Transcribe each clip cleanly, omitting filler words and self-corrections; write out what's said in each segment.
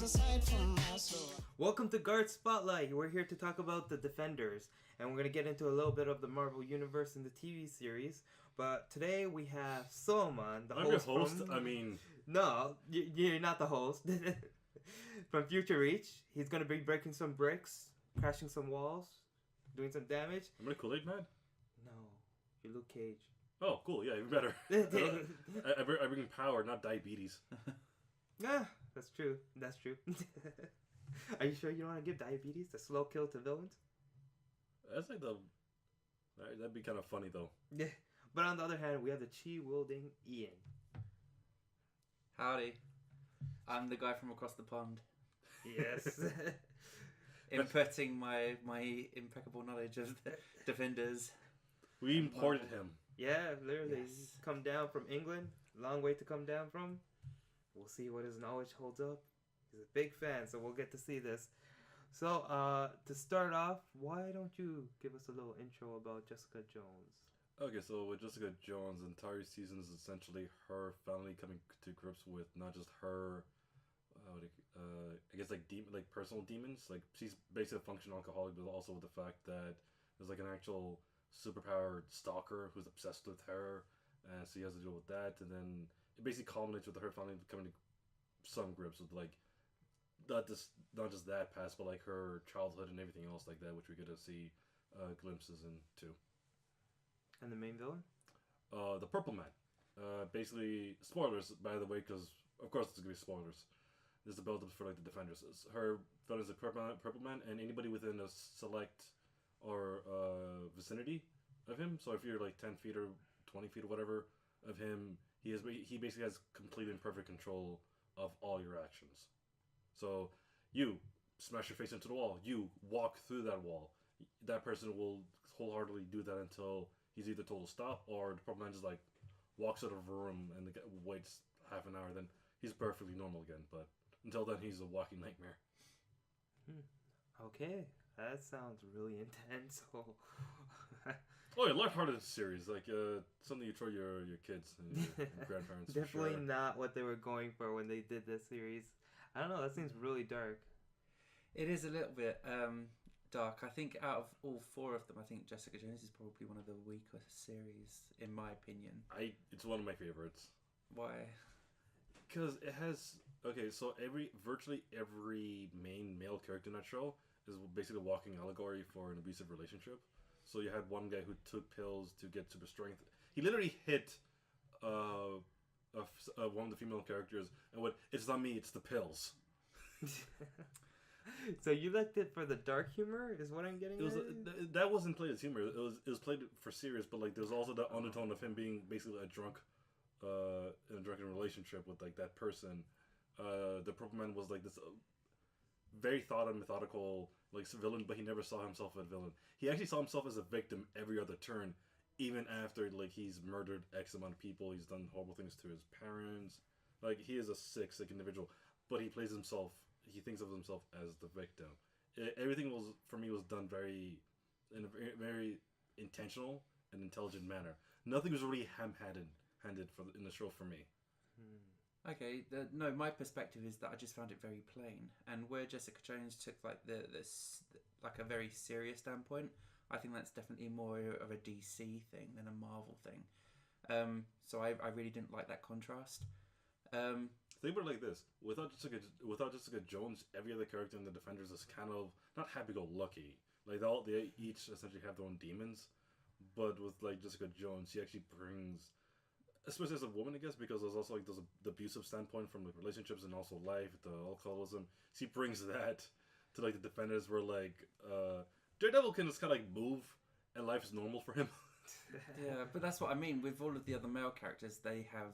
aside from my soul. Welcome to Garth Spotlight. We're here to talk about the Defenders, and we're going to get into a little bit of the Marvel Universe in the TV series. But today we have Suleman, the host. I'm your host. No, you're not the host. From Future Reach. He's going to be breaking some bricks, crashing some walls, doing some damage. I'm a Kool-Aid man? No, you're Luke Cage. Oh, cool. Yeah, even better. I bring power, not diabetes. Yeah, that's true. That's true. Are you sure you don't want to give diabetes the slow kill to villains? That's like that'd be kind of funny, though. Yeah. But on the other hand, we have the chi-wielding Ian. Howdy. I'm the guy from across the pond. Yes. Inputting my impeccable knowledge of the Defenders. We imported him. Yeah, literally. Yes. He's come down from England. Long way to come down from. We'll see what his knowledge holds up. He's a big fan, so we'll get to see this. So, to start off, why don't you give us a little intro about Jessica Jones? Okay, so with Jessica Jones, the entire season is essentially her family coming to grips with not just her, I guess like personal demons. Like she's basically a functional alcoholic, but also with the fact that there's like an actual superpowered stalker who's obsessed with her, and so he has to deal with that. And then it basically culminates with her family coming to some grips with like not just that past, but like her childhood and everything else like that, which we get to see glimpses into. And the main villain? The Purple Man. Basically, spoilers, by the way, because of course it's going to be spoilers. This is the build-up for like the Defenders. Her villain is a Purple Man, and anybody within a select or vicinity of him. So if you're like 10 feet or 20 feet or whatever of him, he basically has complete and perfect control of all your actions. So you smash your face into the wall, you walk through that wall. That person will wholeheartedly do that until he's either told to stop or the Purple Man just like walks out of a room and waits half an hour. Then he's perfectly normal again. But until then, he's a walking nightmare. Okay, that sounds really intense. Oh, yeah, lighthearted series, like something you throw your kids and your grandparents. Definitely for sure. not what they were going for when they did this series. I don't know, that seems really dark. It is a little bit dark. I think out of all four of them, I think Jessica Jones is probably one of the weaker series, in my opinion. It's one of my favorites. Why? Because it has so virtually every main male character in that show is basically a walking allegory for an abusive relationship. So you had one guy who took pills to get super strength. He literally hit one of the female characters and went, "It's not me, it's the pills." So you liked it for the dark humor, is what I'm getting at? That wasn't played as humor. It was played for serious, but like there's also the undertone of him being basically a drunk, in a drunken relationship with like that person. The Purple Man was like this very thought and methodical like villain, but he never saw himself as a villain. He actually saw himself as a victim every other turn, even after like he's murdered X amount of people. He's done horrible things to his parents. Like he is a sick individual, but he plays himself. He thinks of himself as the victim. Everything was done in a very intentional and intelligent manner. Nothing was really ham-handed in the show for me. Okay, no, my perspective is that I just found it very plain. And where Jessica Jones took like this like a very serious standpoint, I think that's definitely more of a DC thing than a Marvel thing. So I really didn't like that contrast. Think about it like this: without Jessica Jones, every other character in the Defenders is kind of not happy-go-lucky. Like they each essentially have their own demons, but with like Jessica Jones, she actually brings, especially as a woman, I guess, because there's also like the abusive standpoint from like relationships and also life, the alcoholism. She brings that to like the Defenders, where like Daredevil can just kind of like move, and life is normal for him. Yeah, but that's what I mean. With all of the other male characters, they have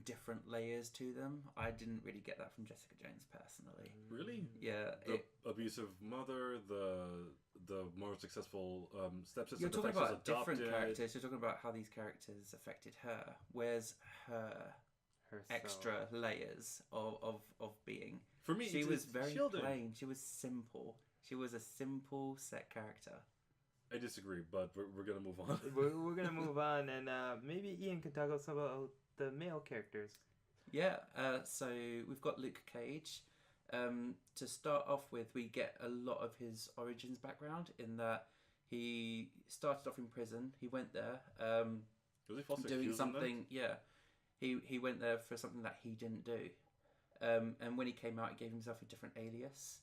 different layers to them. I didn't really get that from Jessica Jones personally. Really? Yeah. The abusive mother, the more successful stepsister. You're talking about different adopted. characters. You're talking about how these characters affected her. Where's her Herself. extra layers of being? For me, she was very shielding. plain. She was simple. She was a simple set character. I disagree, but we're gonna move on. We're gonna move on, and maybe Ian can talk about the male characters. Yeah, so we've got Luke Cage. To start off with, we get a lot of his origins background in that he started off in prison. He went there Was he falsely doing accused in that? something. Yeah, he went there for something that he didn't do. And when he came out, he gave himself a different alias.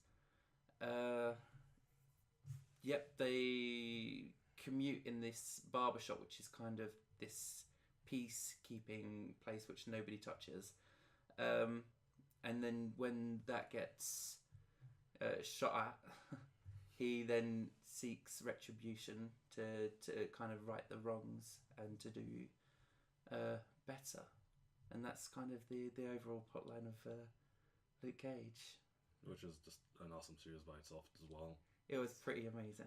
Yep, they commute in this barbershop, which is kind of this peacekeeping place which nobody touches. And then when that gets shot at, he then seeks retribution to kind of right the wrongs and to do better. And that's kind of the overall plotline of Luke Cage. Which is just an awesome series by itself as well. It was pretty amazing.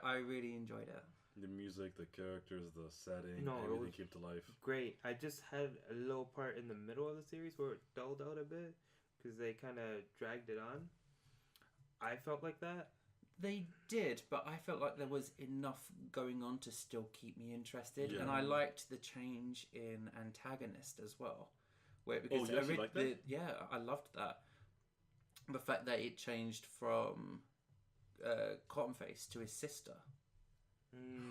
I really enjoyed it. The music, the characters, the setting, No, it everything was came to life. Great. I just had a little part in the middle of the series where it dulled out a bit because they kind of dragged it on. I felt like that. They did, but I felt like there was enough going on to still keep me interested, Yeah. and I liked the change in antagonist as well. Where because you actually liked that? yeah, I loved that. The fact that it changed from Cottonface to his sister.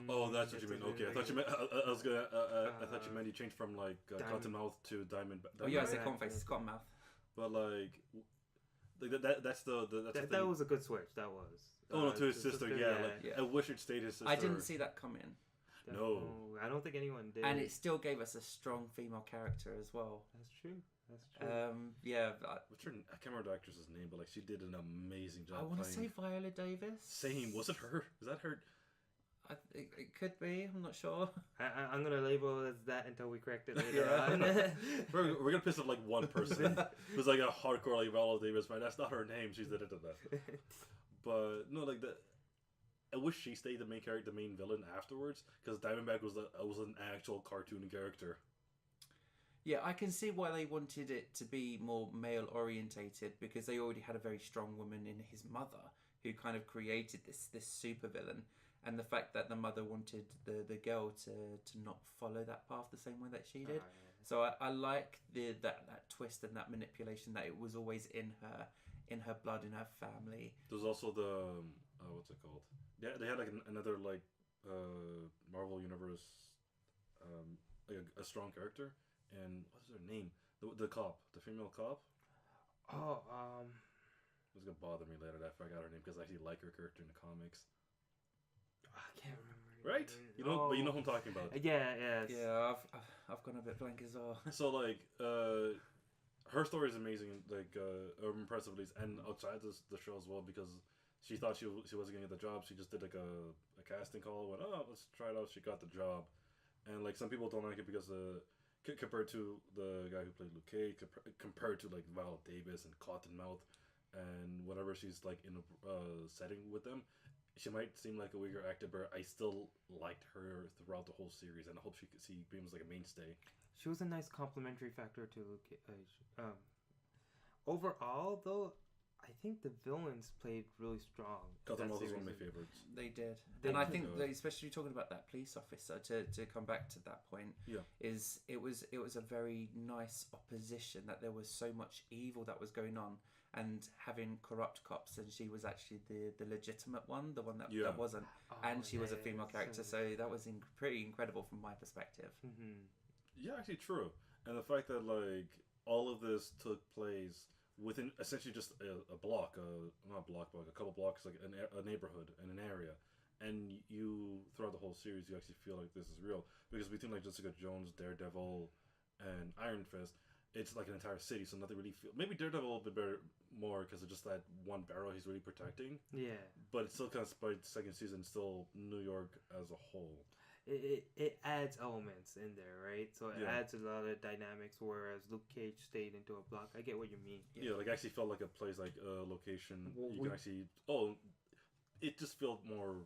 Oh, that's what you mean. Okay, I thought you meant. I was gonna. I thought you meant you changed from like Cottonmouth to Diamond. Oh yeah, I Diamondback. said Cottonface. It's Cottonmouth. But like that's the That was a good switch. That was. Oh no, to his sister. Yeah, like Yeah. I wish it stayed his sister. I didn't see that coming, No. I don't think anyone did. and it still gave us a strong female character as well. That's true. That's true. Yeah, What's her? I can't remember the actress's name, but like she did an amazing job. I want to playing. say Viola Davis. Same. Was it her? Is that her? It could be. I'm not sure. I'm gonna label it as that until we correct it later Yeah. on. We're gonna piss off like one person who's like a hardcore like Viola Davis fan. That's not her name. She's the that. But no, like the. I wish she stayed the main character, the main villain afterwards, because Diamondback was an actual cartoon character. Yeah, I can see why they wanted it to be more male orientated, because they already had a very strong woman in his mother who kind of created this super villain, and the fact that the mother wanted the girl to not follow that path the same way that she did. So I like that twist and that manipulation, that it was always in her blood, in her family. There's also the what's it called? Yeah, they had like another like Marvel Universe like a strong character, and what's her name? The cop, the female cop. Oh, It's gonna bother me later that I forgot her name because I actually like her character in the comics. I can't remember. Right? You know, but you know who I'm talking about. Yeah. Yeah, I've gone a bit blank as well. So like, her story is amazing, like impressive at least, and outside the show as well, because she thought she wasn't gonna get the job. She just did like a casting call. Went, oh, let's try it out. She got the job, and like some people don't like it because compared to the guy who played Luke Cage, compared to like Viola Davis and Cottonmouth, and whenever she's like in a setting with them, she might seem like a weaker actor, but I still liked her throughout the whole series, and I hope she becomes like a mainstay. She was a nice complementary factor to Luke Cage. Overall, though, I think the villains played really strong. Cottonmouth was one of my favorites. They did, They and I did. think that, especially talking about that police officer, to come back to that point, Yeah. is it was a very nice opposition, that there was so much evil that was going on, and having corrupt cops, and she was actually the legitimate one, the one that wasn't, and she was a female character, so that was pretty incredible from my perspective. Mm-hmm. Yeah, actually true. And the fact that like all of this took place within essentially just a block, not a block, but a couple blocks, like a neighborhood and an area. And you throughout the whole series, you actually feel like this is real, because between like Jessica Jones, Daredevil, and Iron Fist, it's like an entire city, so nothing really feel. Maybe Daredevil a little bit better, more because of just that one barrel he's really protecting. Yeah. But it's still kind of, by the second season, still New York as a whole. It adds elements in there, right? So it Yeah. adds a lot of dynamics, whereas Luke Cage stayed into a block. I get what you mean. Yeah, like I actually felt like a place, like a location. Well, you can actually. It just felt more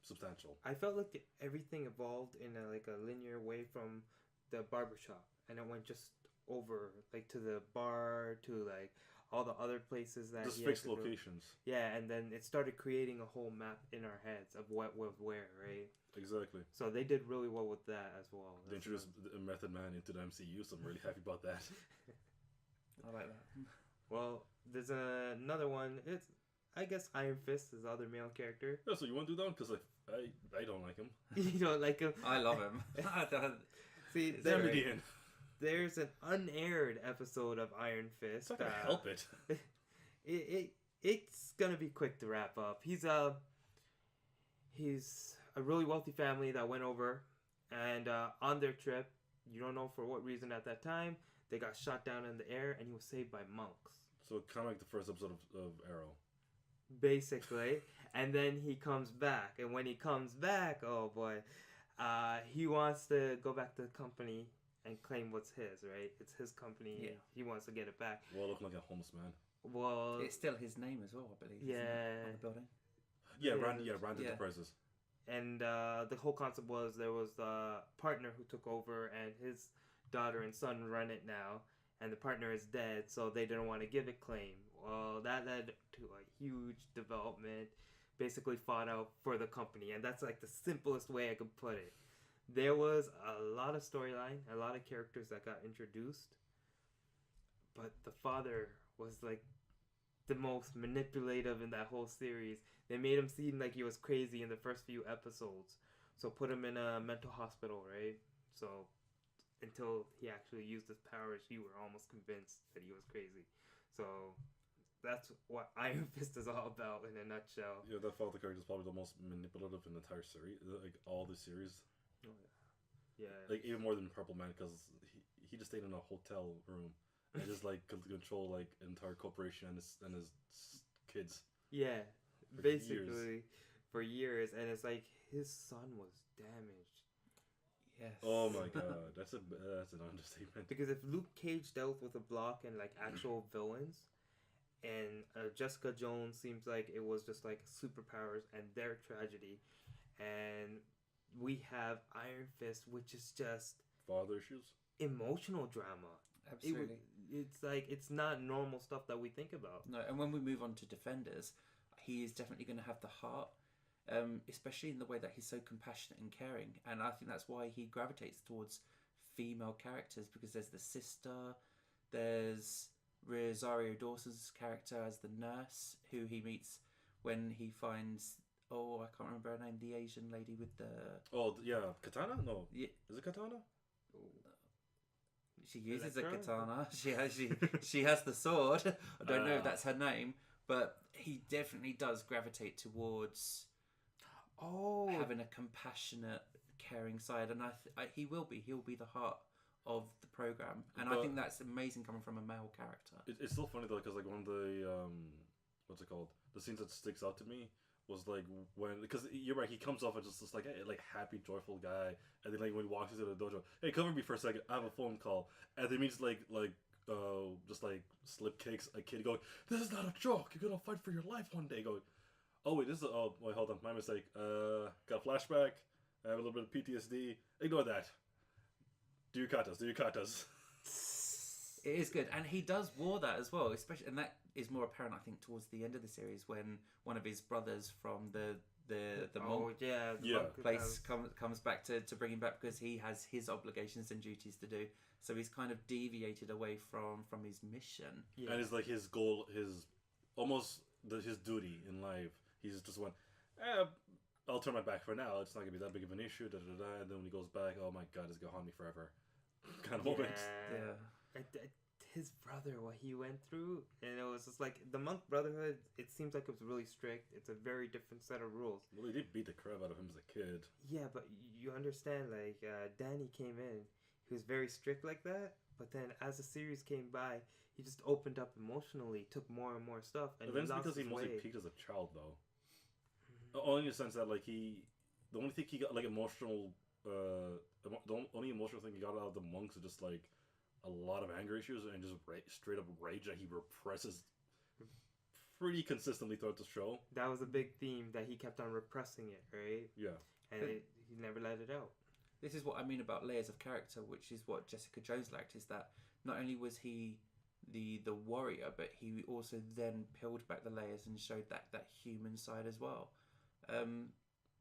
substantial. I felt like everything evolved in a linear way from the barbershop, and it went just over like to the bar, to like all the other places that Just he had fixed to go. locations. Yeah, and then it started creating a whole map in our heads of what was where, right? Exactly. So they did really well with that as well. They introduced the Method Man into the MCU, so I'm really happy about that. I like that. Well, there's another one. It's, I guess, Iron Fist is the other male character. Yeah, so you want to do that? Because I don't like him. You don't like him? I love him. See, It's Damn great. it, Ian. there's an unaired episode of Iron Fist. It's not gonna help it. It's gonna be quick to wrap up. He's a really wealthy family that went over, and on their trip, you don't know for what reason at that time, they got shot down in the air, and he was saved by monks, So kind of like the first episode of Arrow. basically. And then he comes back, and when he comes back, oh boy, he wants to go back to the company and claim what's his, right? It's his company. Yeah. He wants to get it back. Well, looking like a homeless man. Well, It's still his name as well, I believe. isn't it, Yeah. on the building. Yeah, Yeah. Rand Yeah. Enterprises. and the whole concept was there was a partner who took over, and his daughter and son run it now, and the partner is dead, so they didn't want to give it claim. Well, that led to a huge development, basically fought out for the company, and that's like the simplest way I could put it. There was a lot of storyline, a lot of characters that got introduced, but the father was like the most manipulative in that whole series. They made him seem like he was crazy in the first few episodes, so put him in a mental hospital, right? So until he actually used his powers, you were almost convinced that he was crazy. So that's what Iron Fist is all about in a nutshell. Yeah, that father character is probably the most manipulative in the entire series, like all the series. Yeah. Like even more than Purple Man, because he just stayed in a hotel room and just like could control like entire corporation and his kids. Yeah, For basically for years, and it's like his son was damaged. Yes. Oh my god, that's an understatement. Because if Luke Cage dealt with a block and like actual villains, and Jessica Jones seems like it was just like superpowers and their tragedy, and we have Iron Fist, which is just Father issues. emotional drama. Absolutely. It's like it's not normal stuff that we think about. No, and when we move on to Defenders, he is definitely going to have the heart, especially in the way that he's so compassionate and caring. And I think that's why he gravitates towards female characters, because there's the sister, there's Rosario Dawson's character as the nurse, who he meets when he finds, I can't remember her name, the Asian lady with the... Oh yeah, Katana? No, Yeah. Is it Katana? She uses Electra? a katana. She has the sword. I don't know if that's her name, but he definitely does gravitate towards Oh, having a compassionate, caring side, and he'll be the heart of the program, and I But- think that's amazing coming from a male character. It's still funny though, because like one of the what's it called? The scenes that sticks out to me was like when, because you're right, he comes off as just like a happy, joyful guy, and then like when he walks into the dojo, hey, come with me for a second, I have a phone call, and then he meets just like slip kicks a kid going, this is not a joke, you're gonna fight for your life one day. Going, oh wait, hold on, my mistake. Got a flashback. I have a little bit of PTSD. Ignore that. Do your katas. It is good, and he does war that as well, especially, and that is more apparent, I think, towards the end of the series when one of his brothers from the monk yeah, the Yeah. monk place has- comes back to bring him back, because he has his obligations and duties to do. So he's kind of deviated away from his mission. Yeah. And it's like his goal, his duty in life. He's just went, I'll turn my back for now. It's not gonna be that big of an issue. And then when he goes back, oh my god, it's gonna haunt me forever. Kind of moment. Yeah. His brother, what he went through, and it was just like the monk brotherhood. It seems like it was really strict. It's a very different set of rules. Well, they did beat the crap out of him as a kid. Yeah, but you understand, like Danny came in, he was very strict like that. But then as the series came by, he just opened up emotionally, took more and more stuff, and But then it's lost because he his mostly way. peaked as a child, though. Only in the sense that like the only thing he got like emotional, the only emotional thing he got out of the monks is just like a lot of anger issues and just straight up rage that he represses pretty consistently throughout the show. That was a big theme that he kept on repressing it, right? Yeah. And he never let it out. This is what I mean about layers of character, which is what Jessica Jones lacked, is that not only was he the warrior, but he also then peeled back the layers and showed that human side as well. And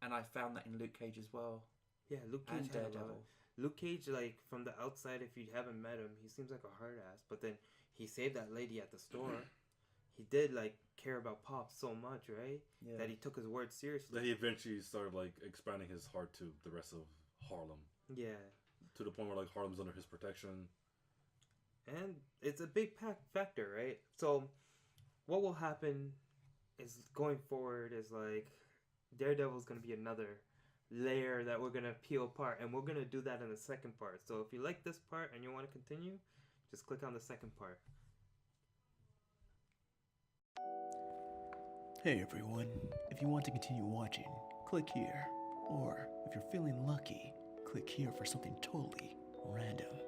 I found that in Luke Cage as well. Yeah, Luke Cage And had a lot. Daredevil. Luke Cage, like from the outside, if you haven't met him, he seems like a hard ass. But then he saved that lady at the store. He did like care about Pop so much, right? Yeah. That he took his word seriously. That he eventually started like expanding his heart to the rest of Harlem. Yeah. To the point where like Harlem's under his protection. And it's a big factor, right? So what will happen is going forward is like Daredevil's gonna be another layer that we're gonna peel apart, and we're gonna do that in the second part. So if you like this part and you want to continue, just click on the second part. Hey everyone, if you want to continue watching, click here. Or if you're feeling lucky, click here for something totally random.